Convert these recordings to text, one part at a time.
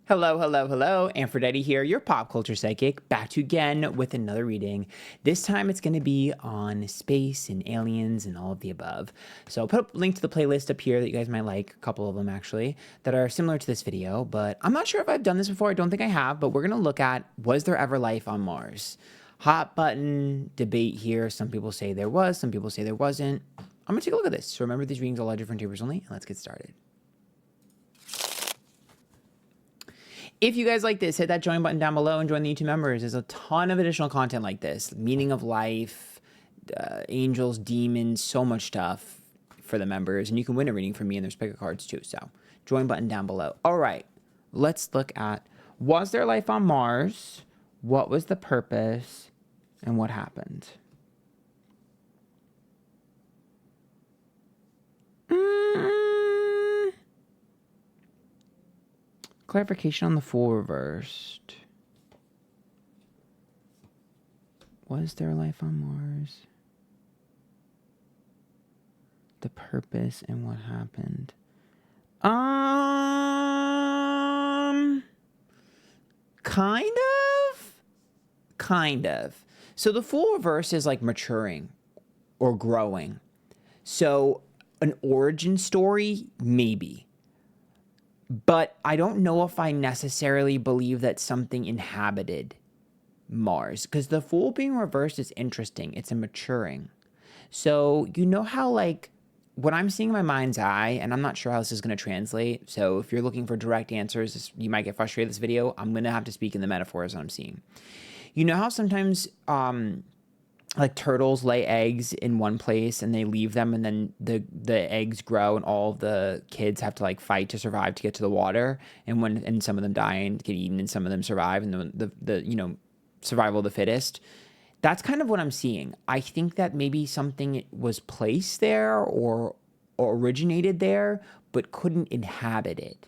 Hello, hello, hello. Antphrodite here, your pop culture psychic, back to you again with another reading. This time it's going to be on space and aliens and all of the above. So I'll put a link to the playlist up here that you guys might like, a couple of them actually, that are similar to this video, but I'm not sure if I've done this before. I don't think I have, but we're going to look at, was there ever life on Mars? Hot button debate here. Some people say there was, some people say there wasn't. I'm going to take a look at this. So remember, these readings are all different tapers only, and let's get started. If you guys like this, hit that join button down below and join the YouTube members. There's a ton of additional content like this. Meaning of life, angels, demons, so much stuff for the members. And you can win a reading from me, and there's pick of cards too. So join button down below. All right, let's look at, was there life on Mars? What was the purpose? And what happened? Clarification on the Fool reversed. Was there life on Mars? The purpose and what happened? Kind of. So the Fool reverse is like maturing or growing. So an origin story, maybe. But I don't know if I necessarily believe that something inhabited Mars, because the Fool being reversed is interesting. It's a maturing. So you know how, like, what I'm seeing in my mind's eye, and I'm not sure how this is going to translate. So if you're looking for direct answers, you might get frustrated with this video. I'm going to have to speak in the metaphors I'm seeing. You know how sometimes like turtles lay eggs in one place and they leave them, and then the eggs grow and all of the kids have to like fight to survive to get to the water, and some of them die and get eaten and some of them survive, and the survival of the fittest. That's kind of what I'm seeing. I think that maybe something was placed there or originated there but couldn't inhabit it,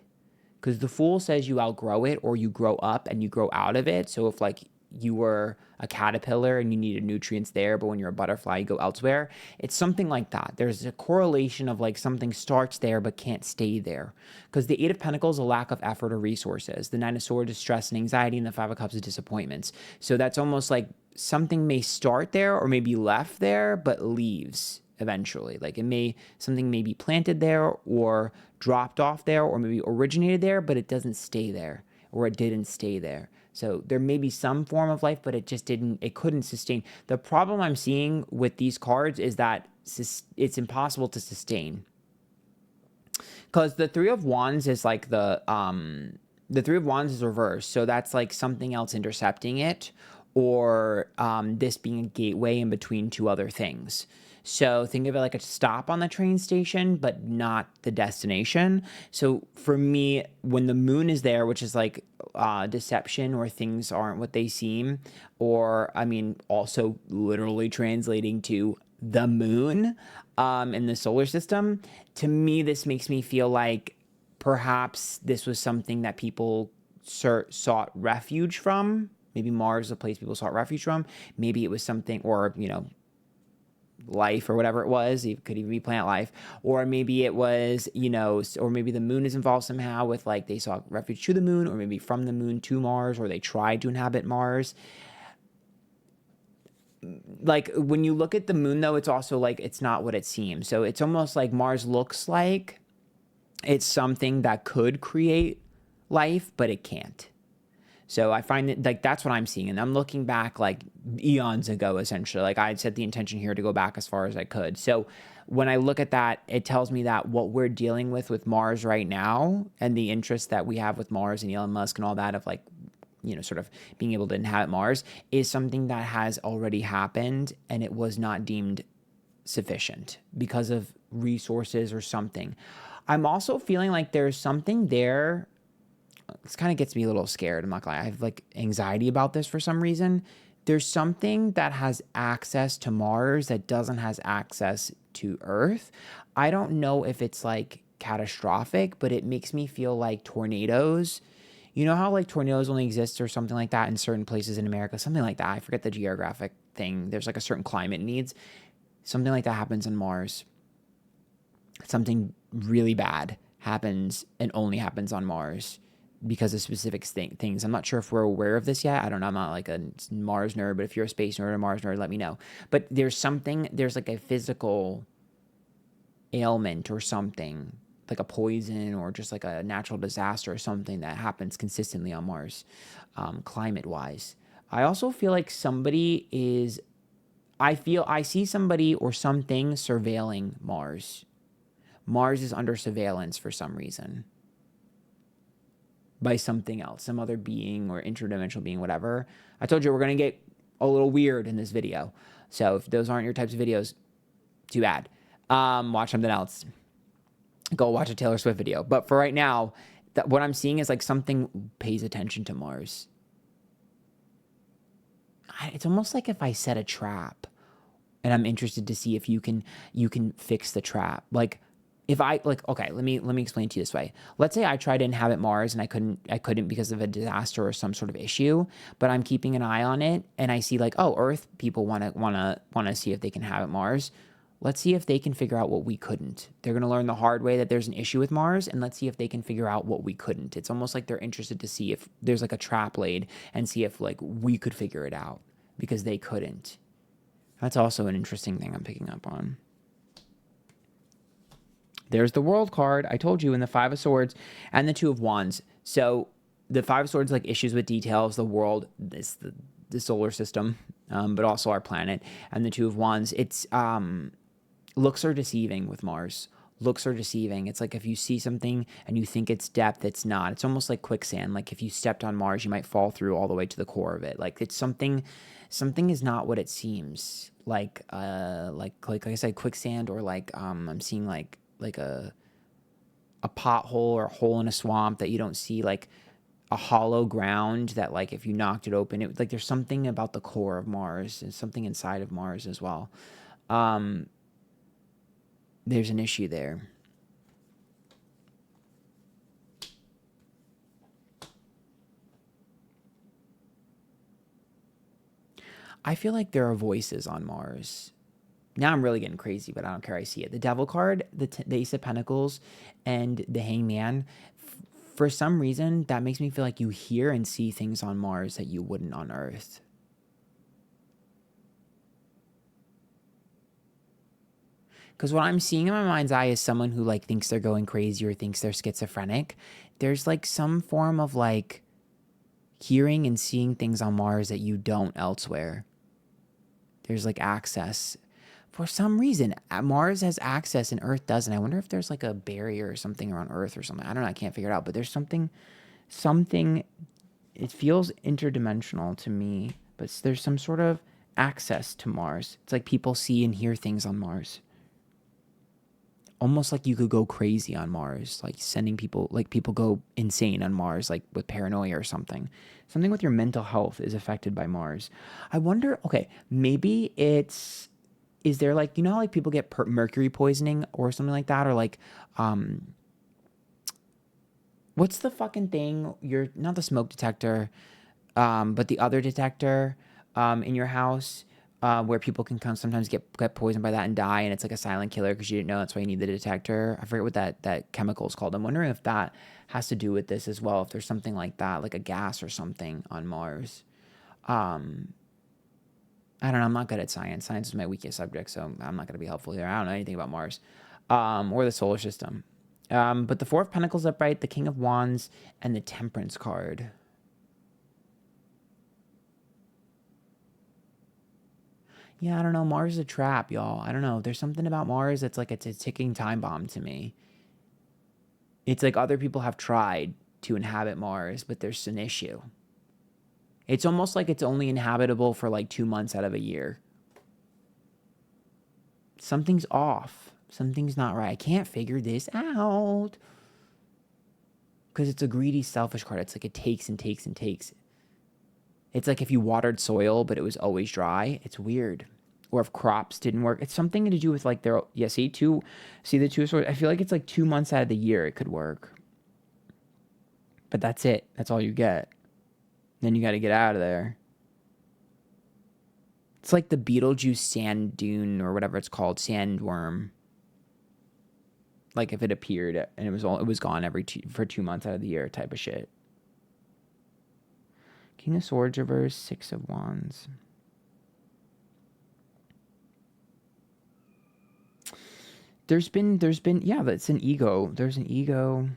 because the Fool says you outgrow it or you grow up and you grow out of it. So if like you were a caterpillar and you needed nutrients there, but when you're a butterfly, you go elsewhere. It's something like that. There's a correlation of like something starts there but can't stay there. Because the Eight of Pentacles, a lack of effort or resources. The Nine of Swords is stress and anxiety, and the Five of Cups is disappointments. So that's almost like something may start there or may be left there, but leaves eventually. Like something may be planted there or dropped off there or maybe originated there, but it doesn't stay there, or it didn't stay there. So there may be some form of life, but it couldn't sustain. The problem I'm seeing with these cards is that it's impossible to sustain. Because the Three of Wands is like the Three of Wands is reversed. So that's like something else intercepting it, or this being a gateway in between two other things. So think of it like a stop on the train station, but not the destination. So for me, when the moon is there, which is like deception, or things aren't what they seem, or I mean, also literally translating to the moon in the solar system, to me, this makes me feel like perhaps this was something that people sought refuge from. Maybe Mars is a place people sought refuge from. Maybe it was something, or, life or whatever it was. It could even be plant life. Or maybe it was, or maybe the moon is involved somehow with like they sought refuge to the moon, or maybe from the moon to Mars, or they tried to inhabit Mars. Like when you look at the moon though, it's also like it's not what it seems. So it's almost like Mars looks like it's something that could create life, but it can't. So I find that like that's what I'm seeing, and I'm looking back like eons ago, essentially. Like I had set the intention here to go back as far as I could. So when I look at that, it tells me that what we're dealing with Mars right now, and the interest that we have with Mars and Elon Musk and all that of like, sort of being able to inhabit Mars, is something that has already happened, and it was not deemed sufficient because of resources or something. I'm also feeling like there's something there. This kind of gets me a little scared. I'm not gonna lie. I have like anxiety about this for some reason. There's something that has access to Mars that doesn't have access to Earth. I don't know if it's like catastrophic, but it makes me feel like tornadoes. You know how like tornadoes only exist or something like that in certain places in America, something like that. I forget the geographic thing. There's like a certain climate needs. Something like that happens on Mars. Something really bad happens and only happens on Mars. because of specific things. I'm not sure if we're aware of this yet. I don't know. I'm not like a Mars nerd, but if you're a space nerd or a Mars nerd, let me know. But there's like a physical ailment or something, like a poison or just like a natural disaster or something that happens consistently on Mars, climate-wise. I also feel like I see somebody or something surveilling Mars. Mars is under surveillance for some reason by something else, some other being or interdimensional being, whatever. I told you we're going to get a little weird in this video. So if those aren't your types of videos, too bad. Watch something else. Go watch a Taylor Swift video. But for right now, what I'm seeing is like something pays attention to Mars. It's almost like if I set a trap and I'm interested to see if you can fix the trap. Like if I okay, let me explain to you this way. Let's say I tried to inhabit Mars and I couldn't because of a disaster or some sort of issue, but I'm keeping an eye on it and I see like, oh, Earth people want to see if they can inhabit Mars. Let's see if they can figure out what we couldn't. They're going to learn the hard way that there's an issue with Mars, and let's see if they can figure out what we couldn't. It's almost like they're interested to see if there's like a trap laid and see if like we could figure it out because they couldn't. That's also an interesting thing I'm picking up on. There's the World card. I told you in the Five of Swords and the Two of Wands. So the Five of Swords, like issues with details, the world, the solar system, but also our planet. And the Two of Wands, it's looks are deceiving with Mars. Looks are deceiving. It's like if you see something and you think it's depth, it's not. It's almost like quicksand. Like if you stepped on Mars, you might fall through all the way to the core of it. Like it's something is not what it seems. Like I said, quicksand, or like I'm seeing like a pothole or a hole in a swamp that you don't see, like a hollow ground that like if you knocked it open, it like there's something about the core of Mars and something inside of Mars as well. There's an issue there. I feel like there are voices on Mars. Now I'm really getting crazy, but I don't care. I see it. The Devil card, the Ace of Pentacles, and the Hangman. For some reason, that makes me feel like you hear and see things on Mars that you wouldn't on Earth. Because what I'm seeing in my mind's eye is someone who like thinks they're going crazy or thinks they're schizophrenic. There's like some form of like hearing and seeing things on Mars that you don't elsewhere. There's like access. For some reason, Mars has access and Earth doesn't. I wonder if there's like a barrier or something around Earth or something. I don't know. I can't figure it out. But there's something. It feels interdimensional to me. But there's some sort of access to Mars. It's like people see and hear things on Mars. Almost like you could go crazy on Mars, like sending people, like people go insane on Mars, like with paranoia or something. Something with your mental health is affected by Mars. I wonder, okay, maybe is there like, you know how like people get mercury poisoning or something like that? Or like, what's the fucking thing? You're not the smoke detector, but the other detector in your house. Where people can sometimes get poisoned by that and die, and it's like a silent killer because you didn't know. That's why you need the detector. I forget what that chemical is called. I'm wondering if that has to do with this as well. If there's something like that, like a gas or something on Mars. I don't know. I'm not good at science. Science is my weakest subject, so I'm not going to be helpful here. I don't know anything about Mars or the solar system. But the Four of Pentacles upright, the King of Wands, and the Temperance card. Yeah, I don't know. Mars is a trap, y'all. I don't know. There's something about Mars that's like it's a ticking time bomb to me. It's like other people have tried to inhabit Mars, but there's an issue. It's almost like it's only inhabitable for like 2 months out of a year. Something's off. Something's not right. I can't figure this out. Because it's a greedy, selfish card. It's like it takes and takes and takes. It's like if you watered soil, but it was always dry. It's weird. Or if crops didn't work. It's something to do with like their, yeah, see the Two of Swords? I feel like it's like 2 months out of the year it could work. But that's it. That's all you get. Then you got to get out of there. It's like the Beetlejuice sand dune or whatever it's called, sandworm. Like if it appeared and it was gone for 2 months out of the year type of shit. King of Swords reverse, Six of Wands. There's been, yeah, that's an ego. There's an ego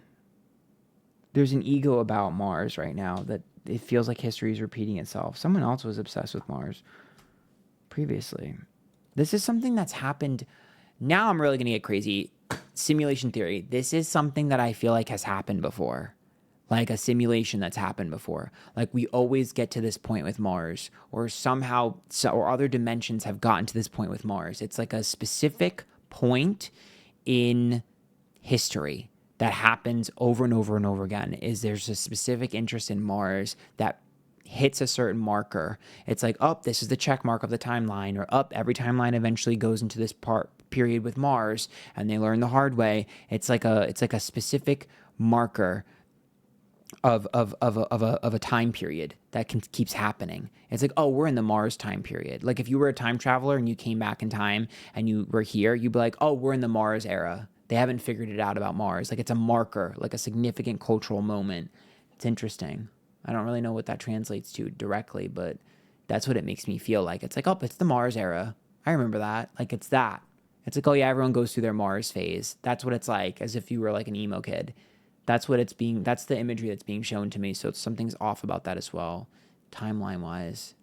about Mars right now that it feels like history is repeating itself. Someone else was obsessed with Mars previously. This is something that's happened. Now I'm really going to get crazy. Simulation theory. This is something that I feel like has happened before. Like a simulation that's happened before. Like we always get to this point with Mars, or somehow, or other dimensions have gotten to this point with Mars. It's like a specific point in history that happens over and over and over again. Is there's a specific interest in Mars that hits a certain marker. It's like, oh, this is the check mark of the timeline, or up, every timeline eventually goes into this period with Mars, and they learn the hard way. It's like a specific marker of a time period that keeps happening. It's like, oh, we're in the Mars time period. Like if you were a time traveler and you came back in time and you were here, you'd be like, oh, we're in the Mars era. They haven't figured it out about Mars. Like it's a marker, like a significant cultural moment. It's interesting. I don't really know what that translates to directly, but that's what it makes me feel like. It's like, oh, it's the Mars era. I remember that. Like it's that. It's like, oh yeah, everyone goes through their Mars phase. That's what it's like, as if you were like an emo kid. That's the imagery that's being shown to me. So something's off about that as well, timeline wise.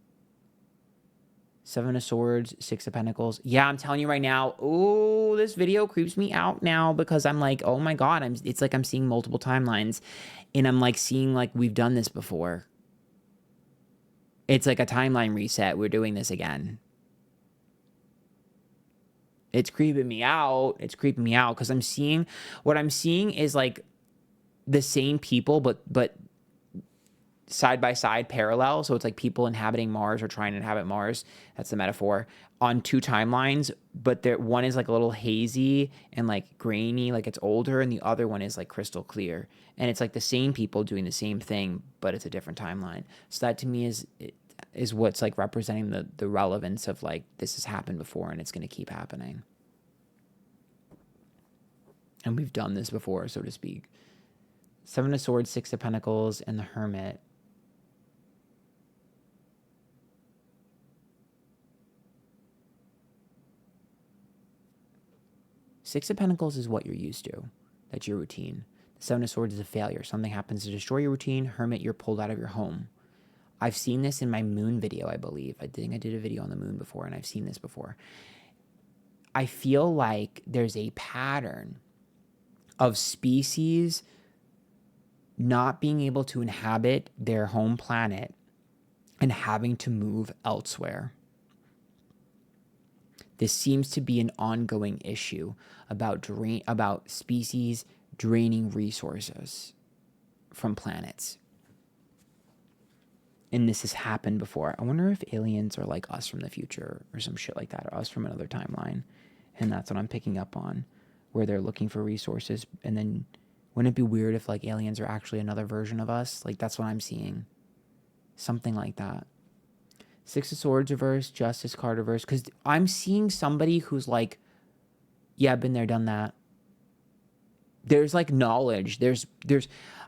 Seven of Swords, Six of Pentacles. Yeah, I'm telling you right now, oh, this video creeps me out now because I'm like, oh my God, it's like I'm seeing multiple timelines, and I'm like seeing like we've done this before. It's like a timeline reset. We're doing this again. It's creeping me out. It's creeping me out because what I'm seeing is like the same people, but side by side, parallel. So it's like people inhabiting Mars or trying to inhabit Mars. That's the metaphor, on two timelines. But one is like a little hazy and like grainy, like it's older, and the other one is like crystal clear. And it's like the same people doing the same thing, but it's a different timeline. So that to me is what's like representing the relevance of like this has happened before and it's going to keep happening. And we've done this before, so to speak. Seven of Swords, Six of Pentacles, and the Hermit. Six of Pentacles is what you're used to. That's your routine. The Seven of Swords is a failure. Something happens to destroy your routine. Hermit, you're pulled out of your home. I've seen this in my moon video, I believe. I think I did a video on the moon before, and I've seen this before. I feel like there's a pattern of species not being able to inhabit their home planet and having to move elsewhere. This seems to be an ongoing issue about species draining resources from planets. And this has happened before. I wonder if aliens are like us from the future or some shit like that, or us from another timeline. And that's what I'm picking up on, where they're looking for resources. And then wouldn't it be weird if like aliens are actually another version of us? Like that's what I'm seeing. Something like that. Six of Swords reverse, Justice card reverse. Because I'm seeing somebody who's like, yeah, I've been there, done that. There's like knowledge.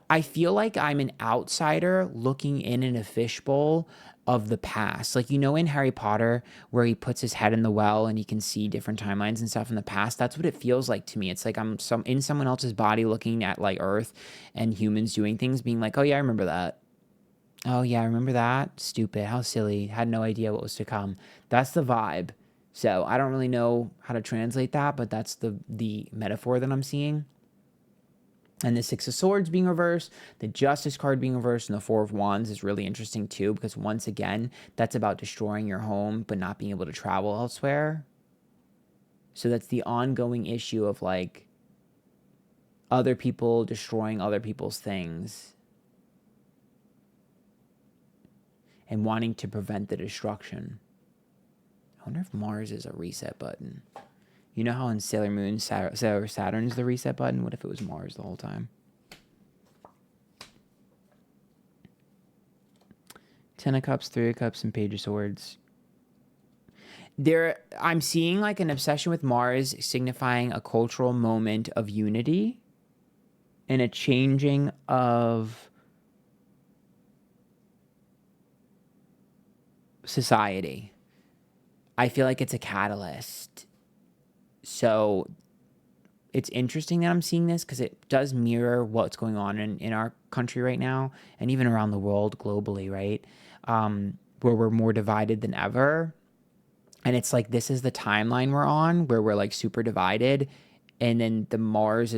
I feel like I'm an outsider looking in a fishbowl of the past. Like, you know, in Harry Potter, where he puts his head in the well and he can see different timelines and stuff in the past. That's what it feels like to me. It's like I'm in someone else's body looking at like Earth and humans doing things, being like, oh yeah, I remember that. Oh yeah, I remember that. Stupid. How silly. Had no idea what was to come. That's the vibe. So I don't really know how to translate that, but that's the metaphor that I'm seeing. And the Six of Swords being reversed, the Justice card being reversed, and the Four of Wands is really interesting too, because once again, that's about destroying your home but not being able to travel elsewhere. So that's the ongoing issue of like other people destroying other people's things and wanting to prevent the destruction. I wonder if Mars is a reset button. You know how in Sailor Moon, Saturn's the reset button? What if it was Mars the whole time? Ten of Cups, Three of Cups, and Page of Swords. I'm seeing like an obsession with Mars signifying a cultural moment of unity and a changing of society. I feel like it's a catalyst. So it's interesting that I'm seeing this because it does mirror what's going on in our country right now and even around the world globally, right? Where we're more divided than ever. And it's like, this is the timeline we're on where we're like super divided. And then the Mars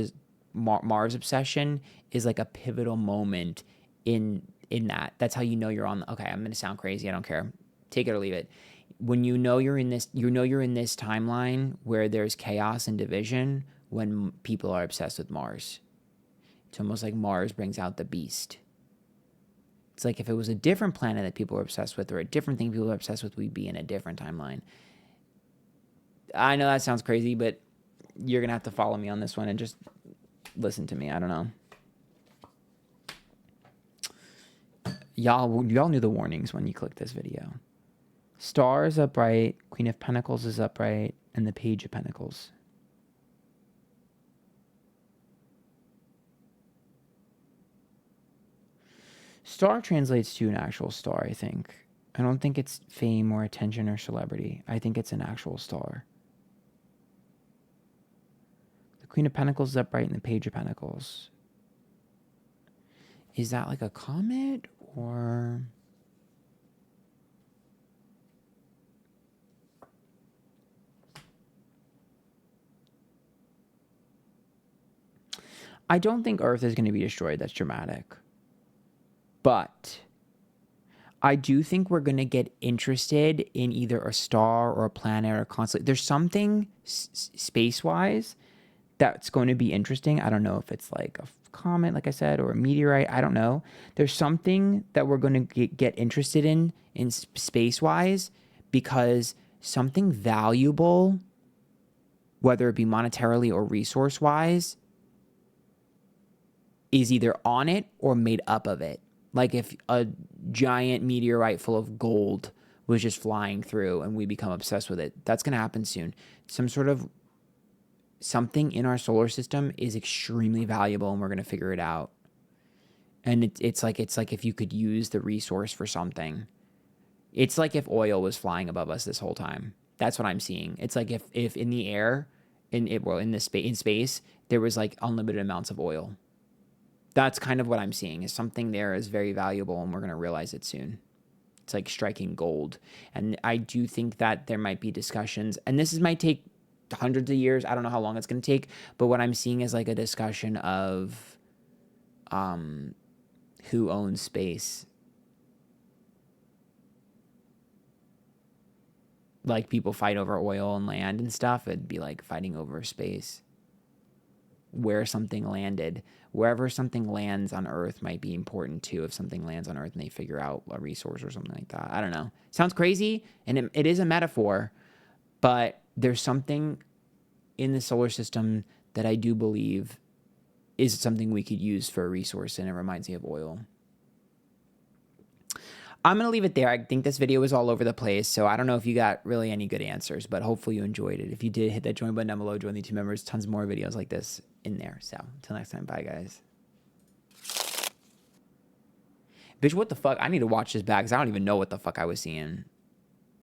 obsession is like a pivotal moment in that. That's how you know you're on. Okay, I'm going to sound crazy. I don't care. Take it or leave it. When you know you're in this timeline where there's chaos and division when people are obsessed with Mars. It's almost like Mars brings out the beast. It's like if it was a different planet that people were obsessed with or a different thing people were obsessed with, we'd be in a different timeline. I know that sounds crazy, but you're going to have to follow me on this one and just listen to me. I don't know. Y'all knew the warnings when you clicked this video. Star is upright, Queen of Pentacles is upright, and the Page of Pentacles. Star translates to an actual star, I think. I don't think it's fame or attention or celebrity. I think it's an actual star. The Queen of Pentacles is upright and the Page of Pentacles. Is that like a comet or... I don't think Earth is going to be destroyed. That's dramatic. But I do think we're going to get interested in either a star or a planet or a constellation. There's something space-wise that's going to be interesting. I don't know if it's like a comet, like I said, or a meteorite. I don't know. There's something that we're going to get interested in space-wise because something valuable, whether it be monetarily or resource-wise, is either on it or made up of it. Like if a giant meteorite full of gold was just flying through and we become obsessed with it, that's going to happen soon. Something in our solar system is extremely valuable and we're going to figure it out. And it's like if you could use the resource for something. It's like if oil was flying above us this whole time. That's what I'm seeing. It's like if in the air, in space, there was like unlimited amounts of oil. That's kind of what I'm seeing, is something there is very valuable and we're going to realize it soon. It's like striking gold. And I do think that there might be discussions, and might take hundreds of years. I don't know how long it's going to take, but what I'm seeing is like a discussion of who owns space. Like people fight over oil and land and stuff. It'd be like fighting over space. Where something landed. Wherever something lands on Earth might be important too. If something lands on Earth and they figure out a resource or something like that. I don't know. Sounds crazy, and it is a metaphor, but there's something in the solar system that I do believe is something we could use for a resource, and it reminds me of oil. I'm going to leave it there. I think this video was all over the place, so I don't know if you got really any good answers, but hopefully you enjoyed it. If you did, hit that join button down below, join the YouTube members, tons more videos like this in there. So, until next time, bye, guys. Bitch, what the fuck? I need to watch this back because I don't even know what the fuck I was seeing.